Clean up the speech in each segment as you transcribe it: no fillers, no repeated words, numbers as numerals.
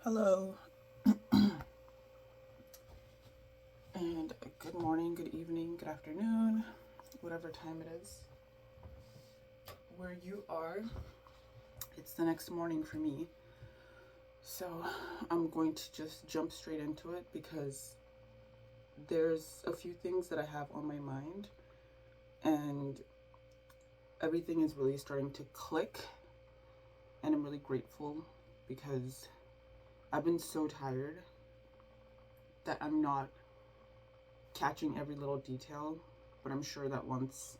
Hello, and good morning, good evening, good afternoon, whatever time it is where you are. It's the next morning for me. So I'm going to just jump straight into it because there's a few things that I have on my mind, and everything is really starting to click. And I'm really grateful because I've been so tired that I'm not catching every little detail, but I'm sure that once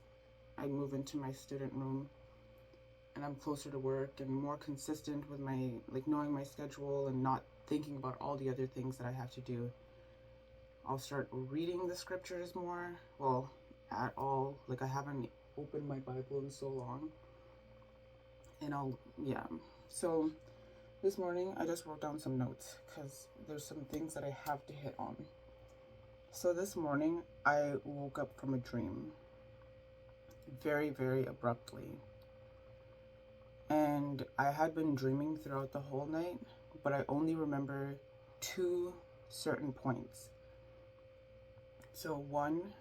I move into my student room and I'm closer to work and more consistent with my, like, knowing my schedule and not thinking about all the other things that I have to do, I'll start reading the scriptures more. Well, at all. Like, I haven't opened my Bible in so long. And yeah. So this morning I just wrote down some notes because there's some things that I have to hit on. So this morning I woke up from a dream very, very abruptly. And I had been dreaming throughout the whole night, but I only remember two certain points. So one,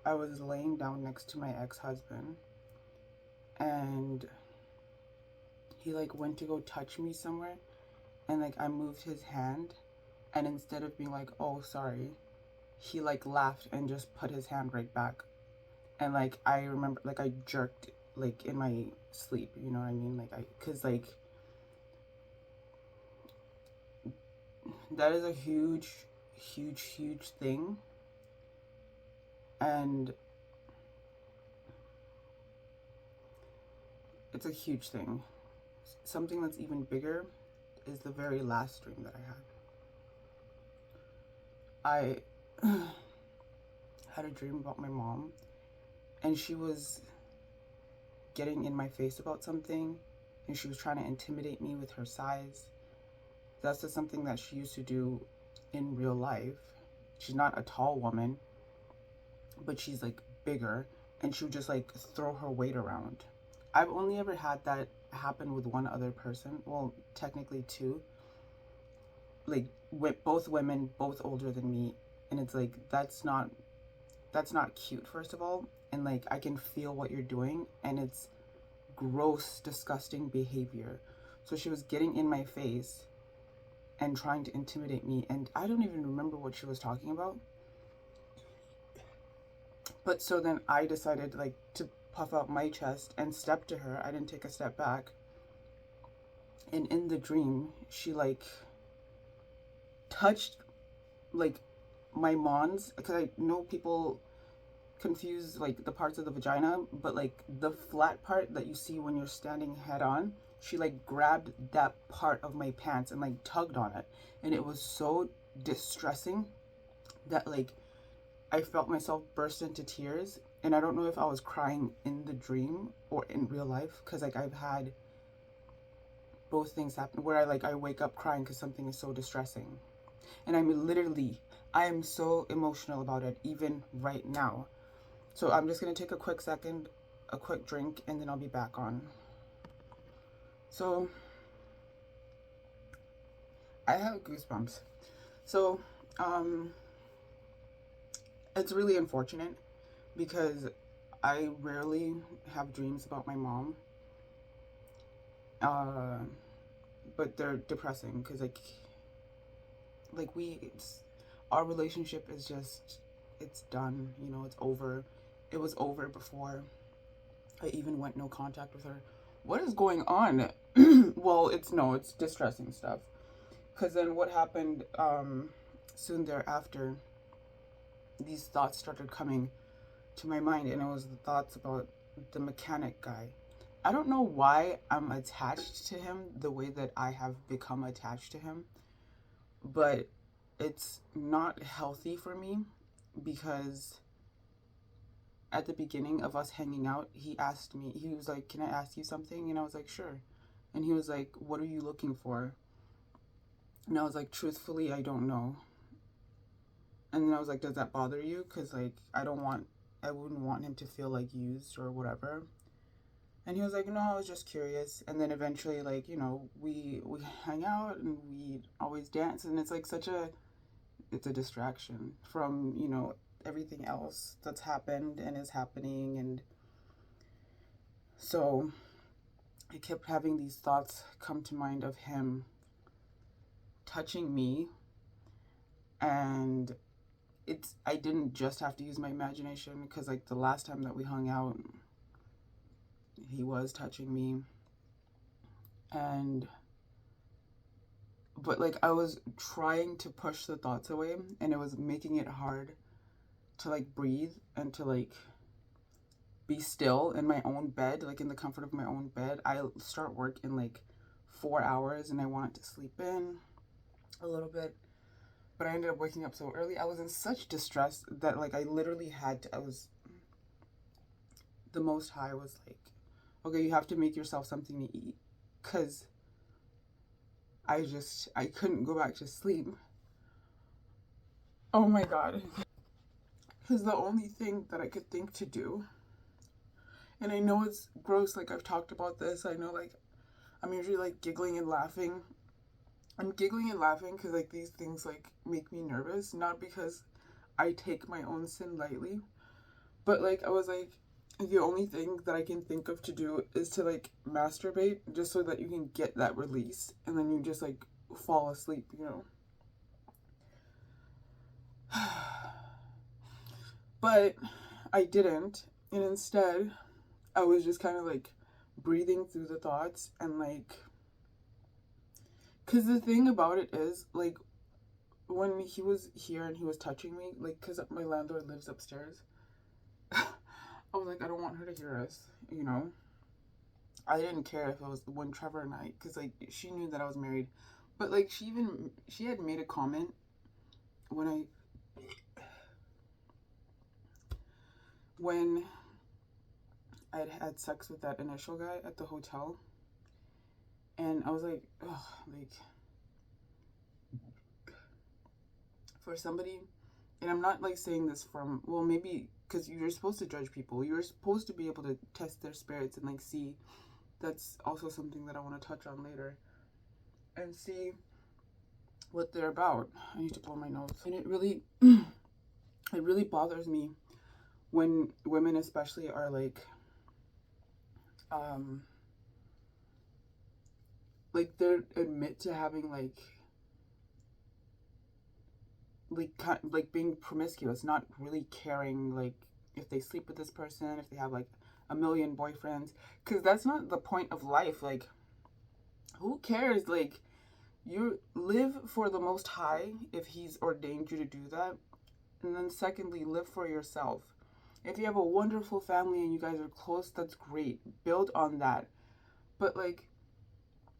I was laying down next to my ex-husband, and he went to go touch me somewhere, and I moved his hand, and instead of being like, "Oh, sorry," he laughed and just put his hand right back. And I remember I jerked in my sleep, you know what I mean? Cuz that is a huge, huge, huge thing. And it's a huge thing. Something that's even bigger is the very last dream that I had. I had a dream about my mom, and she was getting in my face about something, and she was trying to intimidate me with her size. That's just something that she used to do in real life. She's not a tall woman, but she's bigger, and she would just throw her weight around. I've only ever had that happen with one other person. Well, technically two. With both women, both older than me, and it's that's not cute, first of all. And I can feel what you're doing, and it's gross, disgusting behavior. So she was getting in my face and trying to intimidate me, and I don't even remember what she was talking about. But so then I decided to puff out my chest and step to her. I didn't take a step back. And in the dream, she touched my mons, because I know people confuse the parts of the vagina, but the flat part that you see when you're standing head on, she grabbed that part of my pants and tugged on it, and it was so distressing that I felt myself burst into tears. And I don't know if I was crying in the dream or in real life, because I've had both things happen where I wake up crying because something is so distressing. And I am so emotional about it even right now. So I'm just going to take a quick second, a quick drink, and then I'll be back on. So I have goosebumps. So it's really unfortunate because I rarely have dreams about my mom. But they're depressing because our relationship is just, it's done, it's over. It was over before I even went no contact with her. What is going on? Well, it's distressing stuff. Because then what happened soon thereafter, these thoughts started coming to my mind, and it was the thoughts about the mechanic guy. I don't know why I'm attached to him the way that I have become attached to him, but it's not healthy for me because at the beginning of us hanging out, he asked me, he was like, "Can I ask you something?" And I was like, "Sure." And he was like, "What are you looking for?" And I was like, "Truthfully, I don't know." And then I was like, "Does that bother you? Because I wouldn't want him to feel used or whatever." And he was like, no, I was just curious. And then eventually, like, we hang out and we always dance. And it's like it's a distraction from, everything else that's happened and is happening. And so I kept having these thoughts come to mind of him touching me. And I didn't just have to use my imagination, because like the last time that we hung out, he was touching me. But like I was trying to push the thoughts away, and it was making it hard to like breathe and to like be still in my own bed, like in the comfort of my own bed. I start work in like 4 hours, and I wanted to sleep in a little bit, but I ended up waking up so early. I was in such distress that like I literally the Most High was like, okay, you have to make yourself something to eat, because I couldn't go back to sleep. Oh my God. Because the only thing that I could think to do, and I know it's gross, like I've talked about this, I know like I'm usually like giggling and laughing. I'm giggling and laughing because like these things like make me nervous, not because I take my own sin lightly, but like I was like, the only thing that I can think of to do is to like masturbate, just so that you can get that release, and then you just like fall asleep, But I didn't, and instead I was just kind of like breathing through the thoughts, and like, because the thing about it is, like, when he was here and he was touching me, like, because my landlord lives upstairs, I was like, I don't want her to hear us, I didn't care if it was when Trevor and I, because like she knew that I was married, but like she had made a comment when I had sex with that initial guy at the hotel, and I was like, oh, like, for somebody, and I'm not like saying this from, well, maybe because you're supposed to judge people, you're supposed to be able to test their spirits and like see. That's also something that I want to touch on later, and see what they're about. I need to blow my nose. And it really it really bothers me when women especially are like they admit to having like being promiscuous, not really caring like if they sleep with this person, if they have like a million boyfriends, because that's not the point of life. Like, who cares? Like, you live for the Most High if he's ordained you to do that, and then secondly, live for yourself. If you have a wonderful family and you guys are close, that's great, build on that. But like,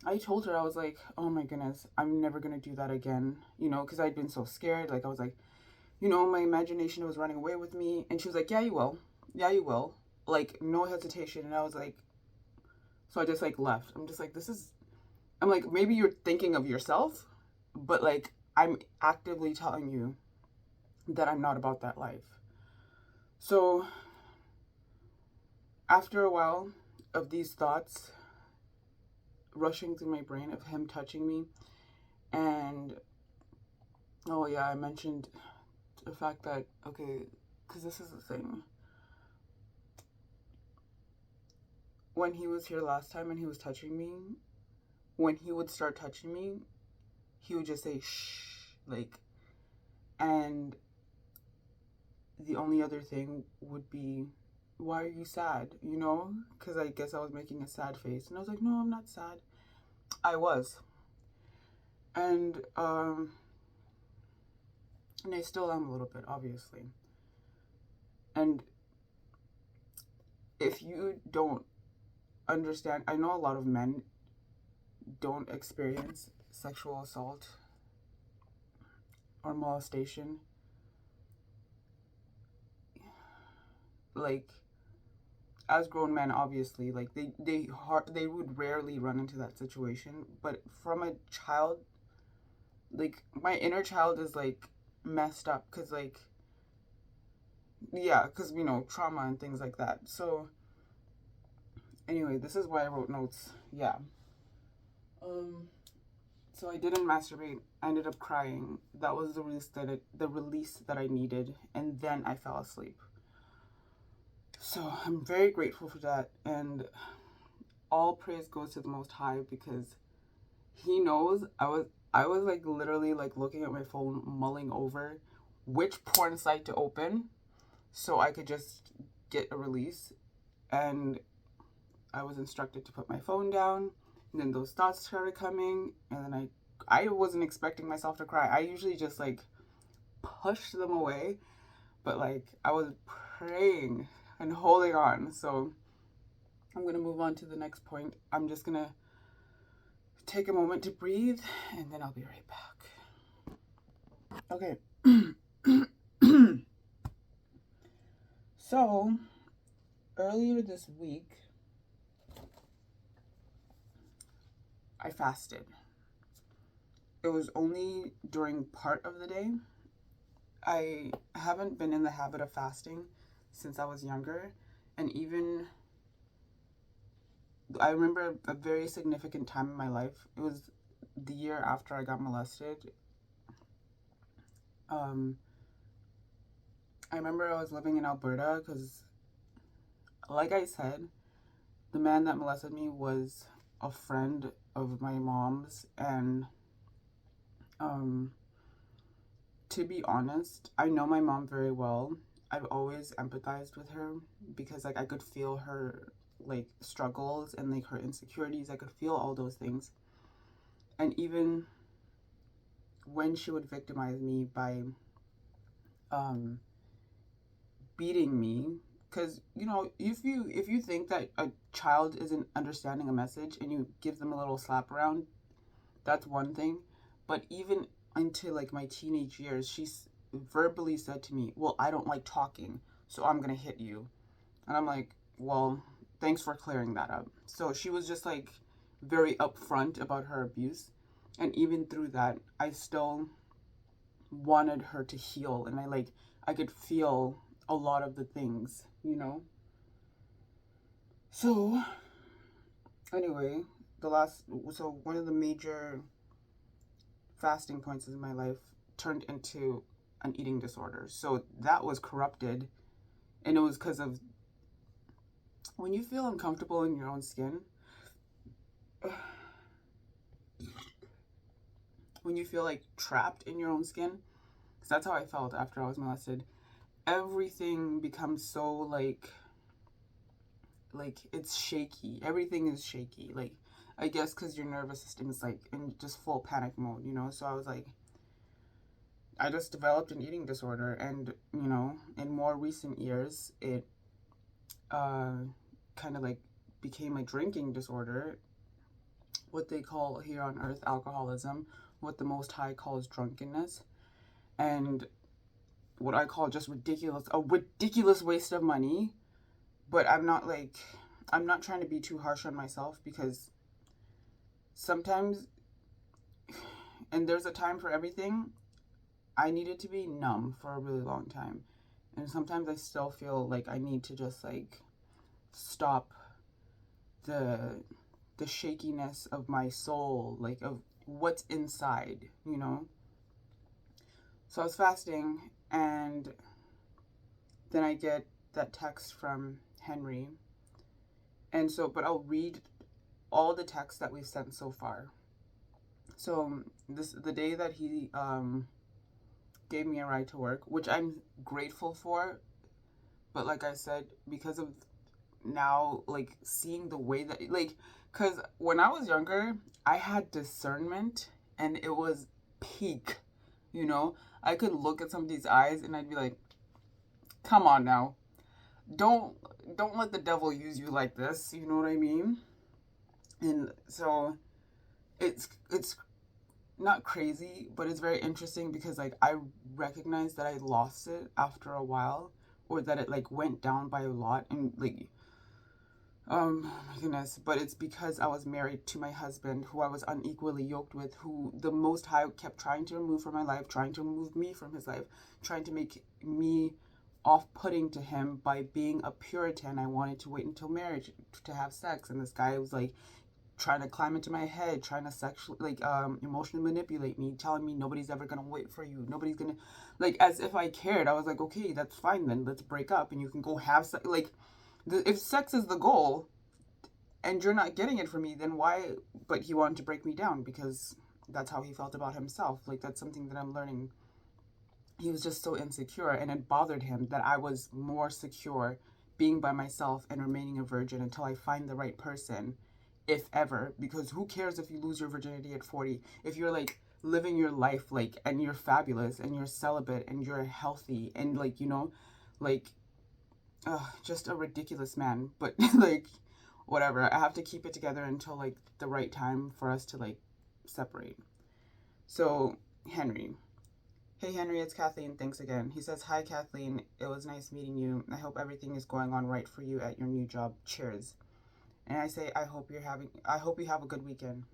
I told her, I was like, oh my goodness, I'm never gonna do that again, because I'd been so scared. Like, I was like, my imagination was running away with me. And she was like, yeah, you will. Yeah, you will. Like, no hesitation. And I was like, so I just like left. I'm like, maybe you're thinking of yourself, but like, I'm actively telling you that I'm not about that life. So after a while of these thoughts rushing through my brain of him touching me, and oh yeah, I mentioned the fact that, okay, because this is the thing. When he was here last time and he was touching me, when he would start touching me, he would just say shh, like, and the only other thing would be, why are you sad? Because I guess I was making a sad face, and I was like, no, I'm not sad. I was, and I still am a little bit, obviously. And if you don't understand, I know a lot of men don't experience sexual assault or molestation, like, as grown men, obviously, like they would rarely run into that situation. But from a child, like, my inner child is like messed up because like, yeah, because trauma and things like that. So Anyway, this is why I wrote notes. Yeah. So I didn't masturbate. I ended up crying. That was the release that I needed, and then I fell asleep. So I'm very grateful for that, and all praise goes to the Most High, because He knows I was like literally like looking at my phone, mulling over which porn site to open so I could just get a release, and I was instructed to put my phone down, and then those thoughts started coming, and then I wasn't expecting myself to cry. I usually just like push them away, but like I was praying and holding on. So I'm going to move on to the next point. I'm just going to take a moment to breathe, and then I'll be right back. Okay. So earlier this week, I fasted. It was only during part of the day. I haven't been in the habit of fasting since I was younger, and even I remember a very significant time in my life. It was the year after I got molested. I remember I was living in Alberta because, like I said, the man that molested me was a friend of my mom's, and to be honest, I know my mom very well. I've always empathized with her because like I could feel her like struggles and like her insecurities. I could feel all those things. And even when she would victimize me by beating me, because if you think that a child isn't understanding a message and you give them a little slap around, that's one thing. But even into like my teenage years, she's verbally said to me, well, I don't like talking, so I'm gonna hit you. And I'm like, well, thanks for clearing that up. So she was just like very upfront about her abuse, and even through that, I still wanted her to heal, and I could feel a lot of the things. So anyway, one of the major fasting points in my life turned into an eating disorder. So that was corrupted, and it was because of when you feel uncomfortable in your own skin, when you feel like trapped in your own skin, because that's how I felt after I was molested. Everything becomes so like it's shaky. Everything is shaky. Like, I guess because your nervous system is like in just full panic mode. So I was like, I just developed an eating disorder, and in more recent years, it kind of like became a drinking disorder, what they call here on earth alcoholism, what the Most High calls drunkenness, and what I call just a ridiculous waste of money. But I'm not trying to be too harsh on myself, because sometimes, and there's a time for everything, I needed to be numb for a really long time. And sometimes I still feel like I need to just like stop the shakiness of my soul, like of what's inside. So I was fasting, and then I get that text from Henry. And so, but I'll read all the texts that we've sent so far. So the day that he gave me a ride to work, which I'm grateful for, but like I said, because of now, like seeing the way that because when I was younger, I had discernment, and it was peak. I could look at somebody's eyes and I'd be like, come on now, don't let the devil use you like this. You know what I mean? And so it's not crazy, but it's very interesting, because like I recognize that I lost it after a while, or that it like went down by a lot, and like my goodness, but it's because I was married to my husband, who I was unequally yoked with, who the Most High kept trying to remove from my life, trying to remove me from his life, trying to make me off-putting to him by being a Puritan. I wanted to wait until marriage to have sex, and this guy was like trying to climb into my head, trying to sexually, like, emotionally manipulate me, telling me nobody's ever gonna wait for you, nobody's gonna, like, as if I cared. I was like, okay, that's fine then, let's break up and you can go have sex. Like, if sex is the goal and you're not getting it from me, then why? But he wanted to break me down because that's how he felt about himself. Like, that's something that I'm learning. He was just so insecure, and it bothered him that I was more secure being by myself and remaining a virgin until I find the right person, if ever. Because who cares if you lose your virginity at 40? If you're like living your life, like, and you're fabulous and you're celibate and you're healthy and, like, you know, like, just a ridiculous man. But like, whatever. I have to keep it together until like the right time for us to like separate. So, Henry. Hey Henry, it's Kathleen. Thanks again. He says, hi Kathleen, it was nice meeting you. I hope everything is going on right for you at your new job. Cheers. And I say, I hope you have a good weekend.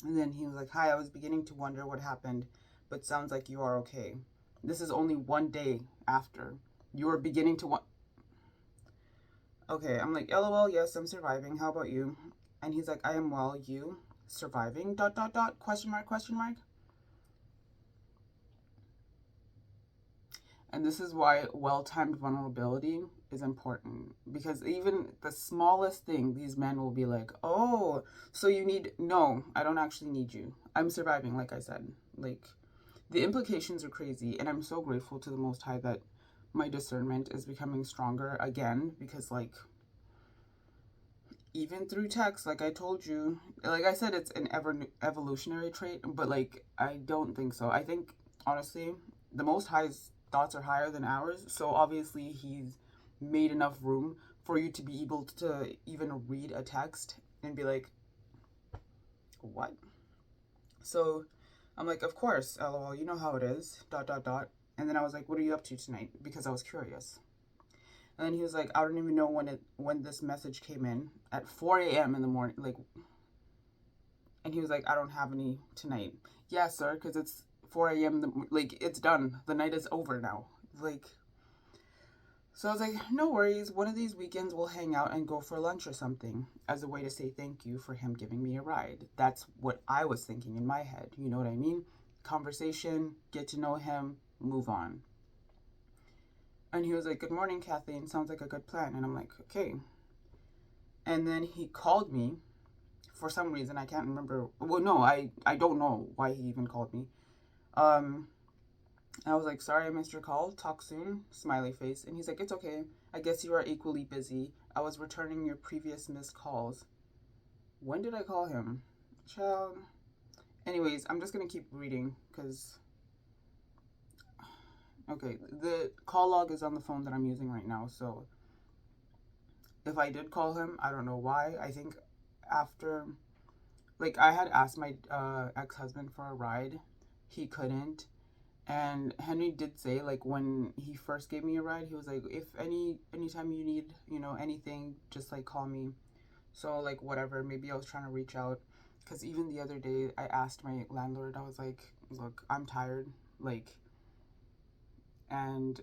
And then he was like, hi, I was beginning to wonder what happened, but sounds like you are okay. This is only one day after. You are beginning to want. Okay, I'm like, LOL, yes, I'm surviving. How about you? And he's like, I am well. You? Surviving? ... Question mark, question mark. And this is why well-timed vulnerability is important. Because even the smallest thing, these men will be like, oh, so you need... No, I don't actually need you. I'm surviving, like I said. Like, the implications are crazy. And I'm so grateful to the Most High that my discernment is becoming stronger again. Because, like, even through text, like I told you, like I said, it's an evolutionary trait. But, like, I don't think so. I think, honestly, the Most High's thoughts are higher than ours, so obviously he's made enough room for you to be able to even read a text and be like, what? So I'm like, of course, LOL, you know how it is, ... And then I was like, what are you up to tonight? Because I was curious. And then he was like, I don't even know when this message came in at 4 a.m. in the morning, like. And he was like, I don't have any tonight. Yeah, sir, because it's 4 a.m. Like, it's done. The night is over now. Like, so I was like, no worries. One of these weekends we'll hang out and go for lunch or something as a way to say thank you for him giving me a ride. That's what I was thinking in my head. You know what I mean? Conversation, get to know him, move on. And he was like, good morning, Kathleen. Sounds like a good plan. And I'm like, okay. And then he called me. For some reason, I can't remember. Well, no, I don't know why he even called me. I was like, sorry I missed your call. Talk soon. Smiley face. And he's like, it's okay. I guess you are equally busy. I was returning your previous missed calls. When did I call him? Child. Anyways, I'm just going to keep reading because... Okay, the call log is on the phone that I'm using right now. So if I did call him, I don't know why. I think after... Like, I had asked my ex-husband for a ride. He couldn't. And Henry did say, like, when he first gave me a ride, he was like, if anytime you need, you know, anything, just, like, call me. So, like, whatever. Maybe I was trying to reach out. Because even the other day, I asked my landlord, I was like, look, I'm tired. Like, and,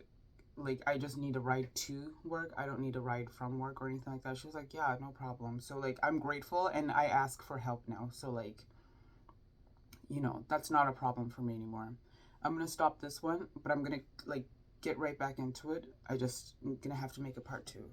like, I just need a ride to work. I don't need a ride from work or anything like that. She was like, yeah, no problem. So, like, I'm grateful, and I ask for help now. So, like, you know, that's not a problem for me anymore. I'm going to stop this one, but I'm going to, like, get right back into it. I'm going to have to make a part 2.